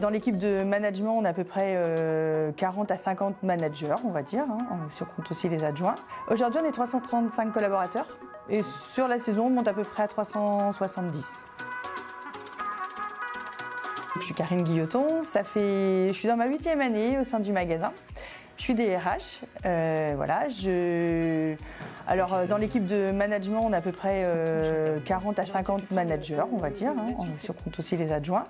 Dans l'équipe de management, on a à peu près 40 à 50 managers, on va dire, si on compte aussi les adjoints. Aujourd'hui, on est 335 collaborateurs et sur la saison, on monte à peu près à 370. Je suis Karine Guilloton, je suis dans ma 8e année au sein du magasin. Je suis DRH, voilà. Alors dans l'équipe de management, on a à peu près 40 à 50 managers, on va dire, si on compte aussi les adjoints.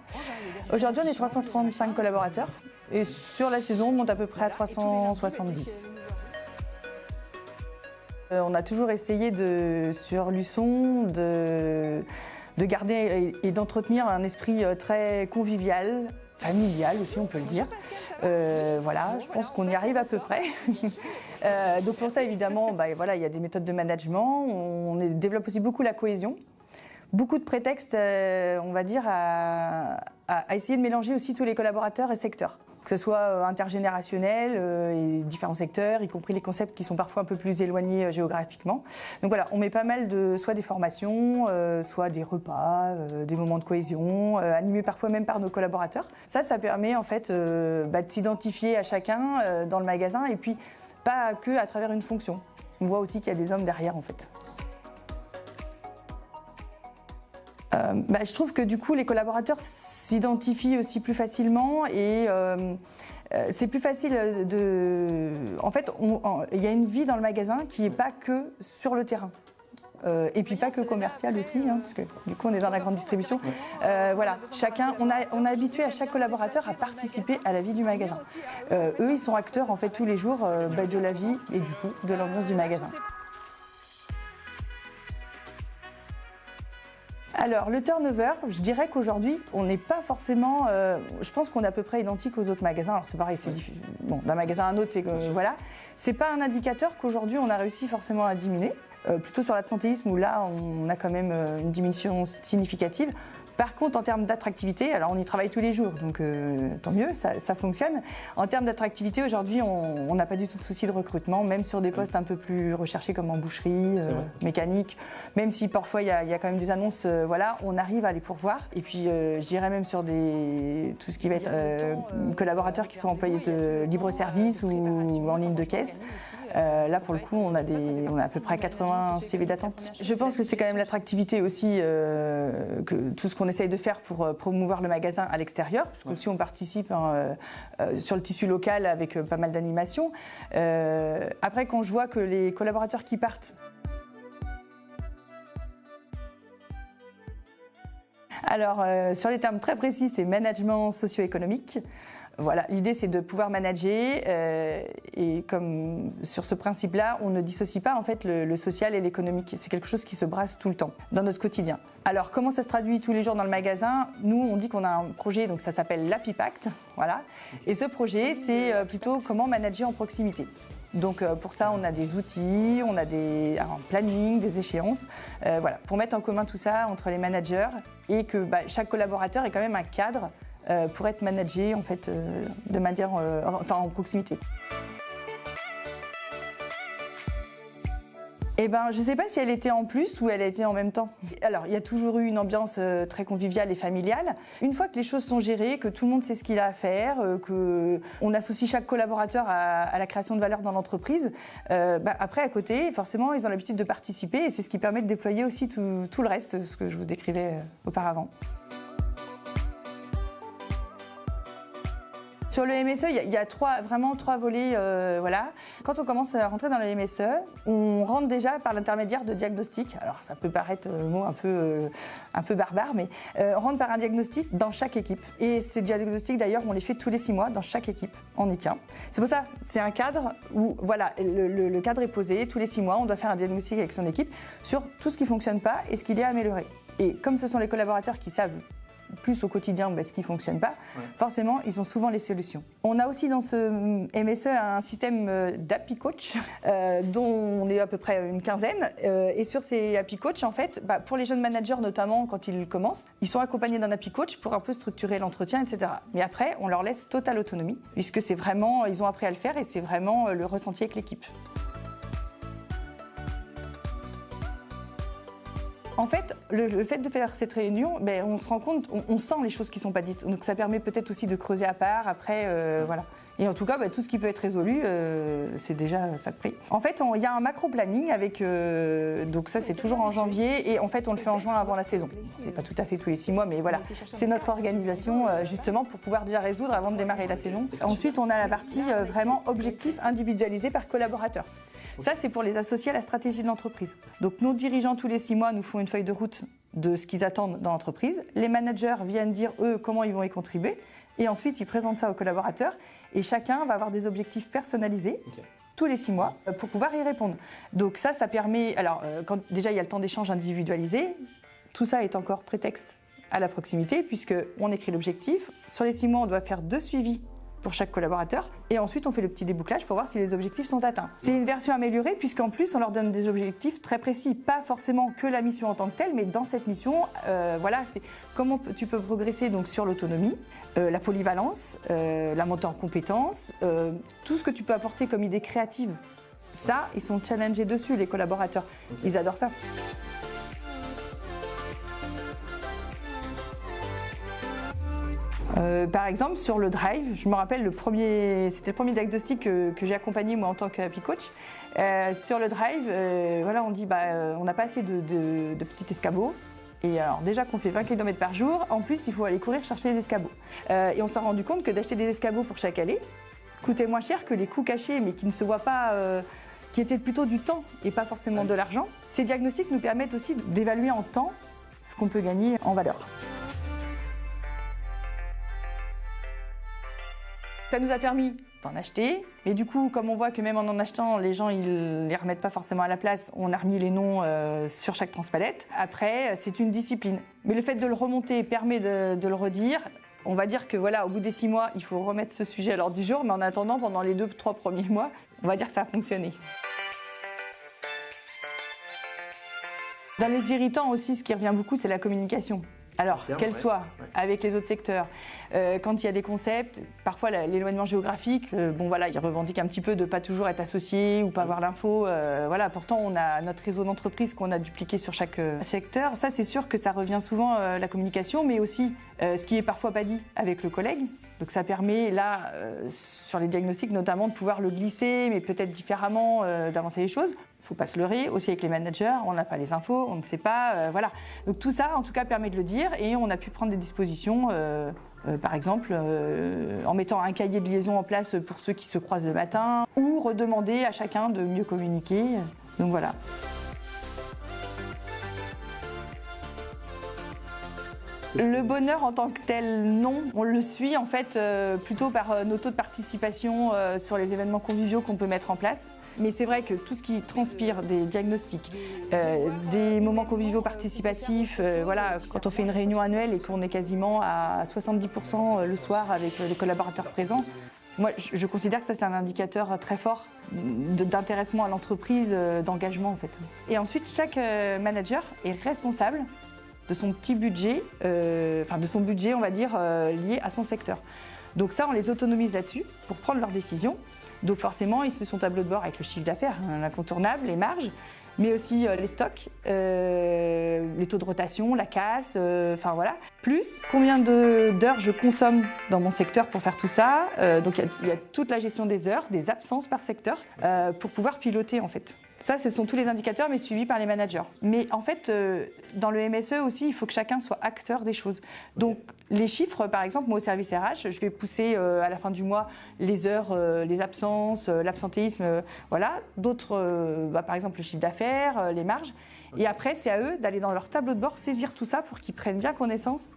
Aujourd'hui, on est 335 collaborateurs et sur la saison, on monte à peu près à 370. On a toujours essayé sur Luçon de garder et d'entretenir un esprit très convivial, familial aussi, on peut le dire. Voilà, je pense qu'on y arrive à peu près. Donc pour ça, évidemment, voilà, il y a des méthodes de management. On développe aussi beaucoup la cohésion. Beaucoup de prétextes, on va dire, à essayer de mélanger aussi tous les collaborateurs et secteurs. Que ce soit intergénérationnel et différents secteurs, y compris les concepts qui sont parfois un peu plus éloignés géographiquement. Donc voilà, on met pas mal soit des formations, soit des repas, des moments de cohésion, animés parfois même par nos collaborateurs. Ça permet en fait de s'identifier à chacun dans le magasin et puis pas que à travers une fonction. On voit aussi qu'il y a des hommes derrière en fait. Je trouve que du coup les collaborateurs s'identifient aussi plus facilement et c'est plus facile En fait, il y a une vie dans le magasin qui n'est pas que sur le terrain. Et puis pas que commercial aussi, parce que du coup on est dans la grande distribution. Voilà, on a habitué à chaque collaborateur à participer à la vie du magasin. Eux, ils sont acteurs en fait tous les jours de la vie et du coup de l'ambiance du magasin. Alors, le turnover, je dirais qu'aujourd'hui, on n'est pas forcément... je pense qu'on est à peu près identique aux autres magasins. Alors, c'est pareil, c'est difficile. Bon, d'un magasin à un autre, voilà. C'est pas un indicateur qu'aujourd'hui, on a réussi forcément à diminuer. Plutôt sur l'absentéisme, où là, on a quand même une diminution significative. Par contre, en termes d'attractivité, alors on y travaille tous les jours, donc tant mieux, ça fonctionne. En termes d'attractivité, aujourd'hui, on n'a pas du tout de souci de recrutement, même sur des postes un peu plus recherchés comme en boucherie, mécanique. Même si parfois il y a quand même des annonces, voilà, on arrive à les pourvoir. Et puis, je dirais même sur tout ce qui va être collaborateurs qui sont employés de libre-service ou en ligne de caisse. Là, pour le coup, on a à peu près 80 CV d'attente. Je pense que c'est quand même l'attractivité aussi, que tout ce qu'on essaye de faire pour promouvoir le magasin à l'extérieur, parce que aussi on participe sur le tissu local avec pas mal d'animations. Après, quand je vois que les collaborateurs qui partent, alors sur les termes très précis, c'est management socio-économique. Voilà, l'idée c'est de pouvoir manager et comme sur ce principe-là, on ne dissocie pas en fait le social et l'économique. C'est quelque chose qui se brasse tout le temps dans notre quotidien. Alors comment ça se traduit tous les jours dans le magasin? Nous, on dit qu'on a un projet, donc ça s'appelle l'Happy Pact, voilà. Et ce projet, c'est plutôt comment manager en proximité. Donc pour ça, on a des outils, on a un planning, des échéances, voilà, pour mettre en commun tout ça entre les managers et que chaque collaborateur ait quand même un cadre pour être managé en fait de manière en proximité. Je ne sais pas si elle était en plus ou elle était en même temps. Alors, il y a toujours eu une ambiance très conviviale et familiale. Une fois que les choses sont gérées, que tout le monde sait ce qu'il a à faire, qu'on associe chaque collaborateur à la création de valeur dans l'entreprise, après, à côté, forcément, ils ont l'habitude de participer et c'est ce qui permet de déployer aussi tout le reste, ce que je vous décrivais auparavant. Sur le MSE, il y a vraiment trois volets. Voilà. Quand on commence à rentrer dans le MSE, on rentre déjà par l'intermédiaire de diagnostics. Alors ça peut paraître un mot un peu barbare, mais on rentre par un diagnostic dans chaque équipe. Et ces diagnostics d'ailleurs, on les fait tous les 6 mois dans chaque équipe. On y tient. C'est pour ça, c'est un cadre où voilà, le cadre est posé. Tous les 6 mois, on doit faire un diagnostic avec son équipe sur tout ce qui ne fonctionne pas et ce qu'il y a à améliorer. Et comme ce sont les collaborateurs qui savent plus au quotidien ce qui ne fonctionne pas, forcément, ils ont souvent les solutions. On a aussi dans ce MSE un système d'Happy Coach, dont on est à peu près une quinzaine. Et sur ces Happy Coach, en fait, pour les jeunes managers notamment, quand ils commencent, ils sont accompagnés d'un Happy Coach pour un peu structurer l'entretien, etc. Mais après, on leur laisse totale autonomie, puisque c'est vraiment, ils ont appris à le faire et c'est vraiment le ressenti avec l'équipe. En fait, le fait de faire cette réunion, on se rend compte, on sent les choses qui ne sont pas dites. Donc ça permet peut-être aussi de creuser à part après, voilà. Et en tout cas, tout ce qui peut être résolu, c'est déjà ça de prix. En fait, il y a un macro-planning avec, donc ça c'est toujours en janvier et en fait on le fait en juin avant la saison. C'est pas tout à fait tous les 6 mois, mais voilà. C'est notre organisation justement pour pouvoir déjà résoudre avant de démarrer la saison. Ensuite, on a la partie vraiment objectif individualisé par collaborateur. Ça, c'est pour les associés à la stratégie de l'entreprise. Donc nos dirigeants, tous les 6 mois, nous font une feuille de route de ce qu'ils attendent dans l'entreprise. Les managers viennent dire, eux, comment ils vont y contribuer. Et ensuite, ils présentent ça aux collaborateurs. Et chacun va avoir des objectifs personnalisés tous les 6 mois pour pouvoir y répondre. Donc ça permet... Alors, quand déjà, il y a le temps d'échange individualisé. Tout ça est encore prétexte à la proximité puisqu'on écrit l'objectif. Sur les 6 mois, on doit faire 2 suivis pour chaque collaborateur et ensuite on fait le petit débouclage pour voir si les objectifs sont atteints. C'est une version améliorée puisqu'en plus on leur donne des objectifs très précis, pas forcément que la mission en tant que telle, mais dans cette mission, voilà, c'est comment tu peux progresser donc sur l'autonomie, la polyvalence, la montée en compétences, tout ce que tu peux apporter comme idée créative. Ça, ils sont challengés dessus, les collaborateurs. Ils adorent ça. Par exemple, sur le drive, je me rappelle c'était le premier diagnostic que j'ai accompagné moi en tant que happy coach. Sur le drive, voilà, on dit on n'a pas assez de petits escabeaux. Et alors déjà qu'on fait 20 km par jour, en plus il faut aller courir chercher les escabeaux. Et on s'est rendu compte que d'acheter des escabeaux pour chaque allée coûtait moins cher que les coûts cachés, mais qui ne se voient pas, qui étaient plutôt du temps et pas forcément de l'argent. Ces diagnostics nous permettent aussi d'évaluer en temps ce qu'on peut gagner en valeur. Ça nous a permis d'en acheter, mais du coup, comme on voit que même en achetant, les gens ils les remettent pas forcément à la place, on a remis les noms sur chaque transpalette. Après, c'est une discipline. Mais le fait de le remonter permet de le redire. On va dire que voilà, au bout des 6 mois, il faut remettre ce sujet à l'ordre du jour, mais en attendant, pendant les 2-3 premiers mois, on va dire que ça a fonctionné. Dans les irritants aussi, ce qui revient beaucoup, c'est la communication. Alors, qu'elle soit avec les autres secteurs, quand il y a des concepts, parfois l'éloignement géographique, voilà, ils revendiquent un petit peu de ne pas toujours être associés ou pas avoir l'info. Voilà, pourtant, on a notre réseau d'entreprises qu'on a dupliqué sur chaque secteur. Ça, c'est sûr que ça revient souvent, la communication, mais aussi ce qui est parfois pas dit avec le collègue. Donc ça permet, là, sur les diagnostics notamment, de pouvoir le glisser, mais peut-être différemment, d'avancer les choses. Il ne faut pas se leurrer, aussi avec les managers, on n'a pas les infos, on ne sait pas, voilà. Donc tout ça, en tout cas, permet de le dire et on a pu prendre des dispositions, par exemple, en mettant un cahier de liaison en place pour ceux qui se croisent le matin ou redemander à chacun de mieux communiquer. Donc voilà. Le bonheur en tant que tel, non. On le suit en fait plutôt par nos taux de participation sur les événements conviviaux qu'on peut mettre en place. Mais c'est vrai que tout ce qui transpire des diagnostics, des moments conviviaux participatifs, voilà, quand on fait une réunion annuelle et qu'on est quasiment à 70% le soir avec les collaborateurs présents, moi je considère que ça c'est un indicateur très fort d'intéressement à l'entreprise, d'engagement en fait. Et ensuite chaque manager est responsable de son petit budget, de son budget on va dire lié à son secteur. Donc ça on les autonomise là-dessus pour prendre leurs décisions. Donc forcément, ils se sont tableau de bord avec le chiffre d'affaires, l'incontournable, les marges, mais aussi les stocks, les taux de rotation, la casse, enfin voilà. Plus combien d'heures je consomme dans mon secteur pour faire tout ça. Donc il y a toute la gestion des heures, des absences par secteur, pour pouvoir piloter en fait. Ça, ce sont tous les indicateurs, mais suivis par les managers. Mais en fait, dans le MSE aussi, il faut que chacun soit acteur des choses. Donc, les chiffres, par exemple, moi au service RH, je vais pousser à la fin du mois les heures, les absences, l'absentéisme, voilà. D'autres, par exemple, le chiffre d'affaires, les marges. Et après, c'est à eux d'aller dans leur tableau de bord, saisir tout ça pour qu'ils prennent bien connaissance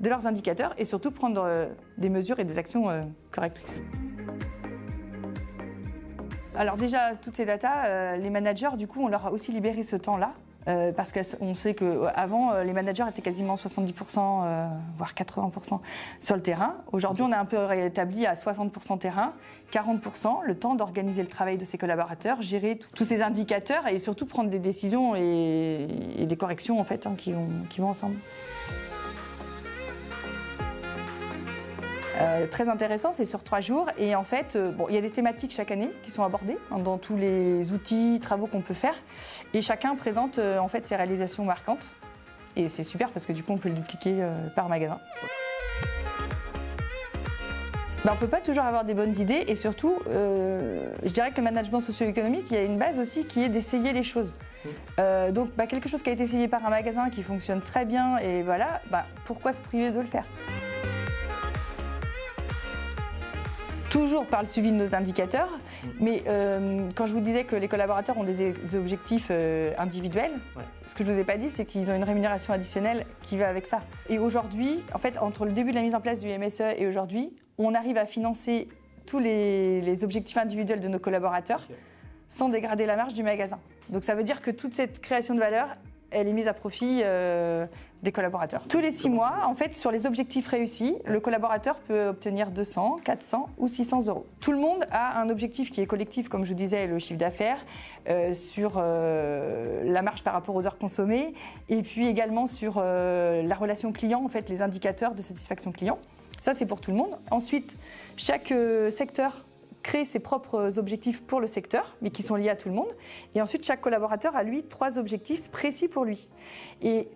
de leurs indicateurs et surtout prendre des mesures et des actions correctrices. Alors déjà, toutes ces datas, les managers, du coup, on leur a aussi libéré ce temps-là. Parce qu'on sait qu'avant, les managers étaient quasiment 70%, voire 80% sur le terrain. Aujourd'hui, on a un peu rétabli à 60% terrain, 40% le temps d'organiser le travail de ses collaborateurs, gérer tous ces indicateurs et surtout prendre des décisions et des corrections en fait, qui vont ensemble. Très intéressant, c'est sur 3 jours et en fait, il y a des thématiques chaque année qui sont abordées dans tous les outils, travaux qu'on peut faire et chacun présente en fait ses réalisations marquantes. Et c'est super parce que du coup, on peut le dupliquer par magasin. On ne peut pas toujours avoir des bonnes idées et surtout, je dirais que le management socio-économique, il y a une base aussi qui est d'essayer les choses. Donc quelque chose qui a été essayé par un magasin qui fonctionne très bien et voilà, pourquoi se priver de le faire? Toujours par le suivi de nos indicateurs, mais quand je vous disais que les collaborateurs ont des objectifs individuels, ce que je ne vous ai pas dit, c'est qu'ils ont une rémunération additionnelle qui va avec ça. Et aujourd'hui, en fait, entre le début de la mise en place du MSE et aujourd'hui, on arrive à financer tous les objectifs individuels de nos collaborateurs sans dégrader la marge du magasin. Donc ça veut dire que toute cette création de valeur, elle est mise à profit des collaborateurs. Tous les 6 mois, en fait, sur les objectifs réussis, le collaborateur peut obtenir 200, 400 ou 600 euros. Tout le monde a un objectif qui est collectif, comme je vous disais, le chiffre d'affaires, sur la marge par rapport aux heures consommées, et puis également sur la relation client, en fait, les indicateurs de satisfaction client. Ça, c'est pour tout le monde. Ensuite, chaque secteur crée ses propres objectifs pour le secteur, mais qui sont liés à tout le monde. Et ensuite, chaque collaborateur a, lui, 3 objectifs précis pour lui. Et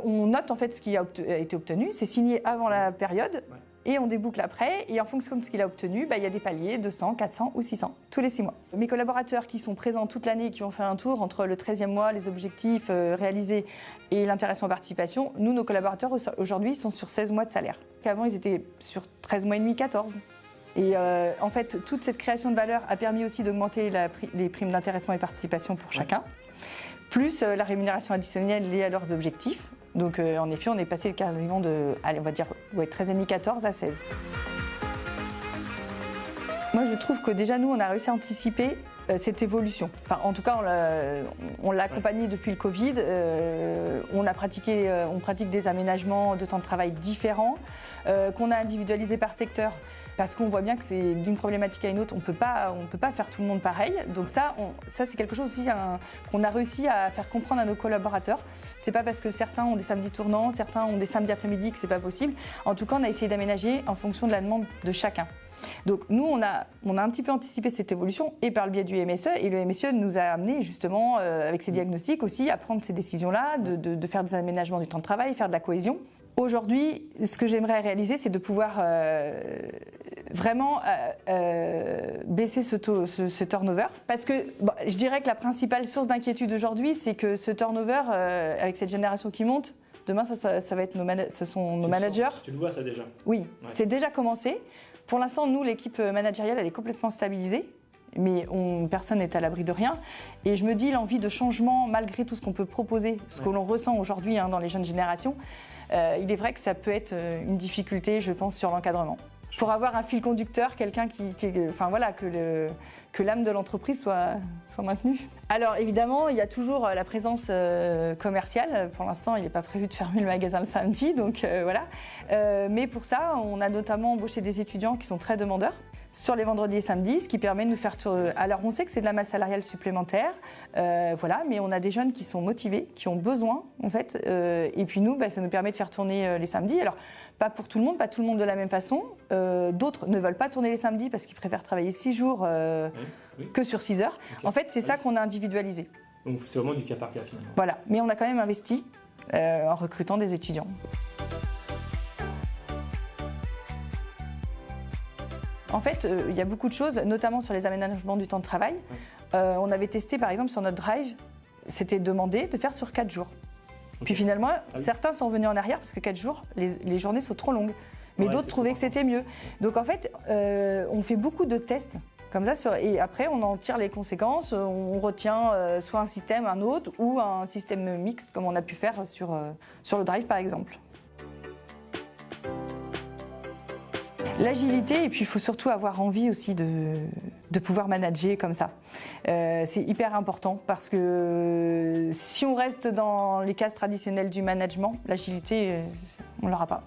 on note en fait ce qui a été obtenu, c'est signé avant la période, et on déboucle après. Et en fonction de ce qu'il a obtenu, il y a des paliers, 200, 400 ou 600, tous les 6 mois. Mes collaborateurs qui sont présents toute l'année et qui ont fait un tour entre le 13e mois, les objectifs réalisés et l'intéressement participation, nous, nos collaborateurs aujourd'hui sont sur 16 mois de salaire. Avant, ils étaient sur 13 mois et demi, 14. Et en fait, toute cette création de valeur a permis aussi d'augmenter les primes d'intéressement et participation pour chacun, plus la rémunération additionnelle liée à leurs objectifs. Donc en effet, on est passé quasiment de, allez, on va dire, 13,5, 14 à 16. Moi, je trouve que déjà, nous, on a réussi à anticiper cette évolution. Enfin, en tout cas, on l'a accompagné depuis le Covid. On pratique des aménagements de temps de travail différents, qu'on a individualisés par secteur. Parce qu'on voit bien que c'est d'une problématique à une autre, on peut pas faire tout le monde pareil. Donc ça c'est quelque chose aussi qu'on a réussi à faire comprendre à nos collaborateurs. C'est pas parce que certains ont des samedis tournants, certains ont des samedis après-midi que c'est pas possible. En tout cas, on a essayé d'aménager en fonction de la demande de chacun. Donc nous, on a un petit peu anticipé cette évolution et par le biais du MSE. Et le MSE nous a amené justement, avec ses diagnostics aussi, à prendre ces décisions-là, de faire des aménagements du temps de travail, faire de la cohésion. Aujourd'hui, ce que j'aimerais réaliser, c'est de pouvoir vraiment baisser ce turnover. Parce que je dirais que la principale source d'inquiétude aujourd'hui, c'est que ce turnover, avec cette génération qui monte, demain, ça va être nos managers. Tu le vois ça déjà? Oui, c'est déjà commencé. Pour l'instant, nous, l'équipe managériale, elle est complètement stabilisée. Mais personne n'est à l'abri de rien. Et je me dis, l'envie de changement, malgré tout ce qu'on peut proposer, ce que l'on ressent aujourd'hui dans les jeunes générations, il est vrai que ça peut être une difficulté, je pense, sur l'encadrement. Pour avoir un fil conducteur, quelqu'un que l'âme de l'entreprise soit maintenue. Alors évidemment, il y a toujours la présence commerciale. Pour l'instant, il n'est pas prévu de fermer le magasin le samedi, donc voilà. Mais pour ça, on a notamment embauché des étudiants qui sont très demandeurs sur les vendredis et samedis, ce qui permet de nous faire tourner. Alors on sait que c'est de la masse salariale supplémentaire, voilà, mais on a des jeunes qui sont motivés, qui ont besoin en fait, et puis nous, ça nous permet de faire tourner les samedis. Alors pas pour tout le monde, pas tout le monde de la même façon. D'autres ne veulent pas tourner les samedis parce qu'ils préfèrent travailler 6 jours que sur 6 heures. Okay. En fait, c'est ça qu'on a individualisé. Donc c'est vraiment du cas par cas finalement. Voilà, mais on a quand même investi en recrutant des étudiants. En fait, il y a beaucoup de choses, notamment sur les aménagements du temps de travail. On avait testé, par exemple, sur notre drive, c'était demandé de faire sur 4 jours. Okay. Puis finalement, certains sont revenus en arrière parce que 4 jours, les journées sont trop longues. Mais d'autres trouvaient que c'était mieux. Donc en fait, on fait beaucoup de tests comme ça, et après on en tire les conséquences. On retient soit un système, un autre, ou un système mixte, comme on a pu faire sur le drive, par exemple. L'agilité, et puis il faut surtout avoir envie aussi de pouvoir manager comme ça. C'est hyper important parce que si on reste dans les cases traditionnelles du management, l'agilité, on ne l'aura pas.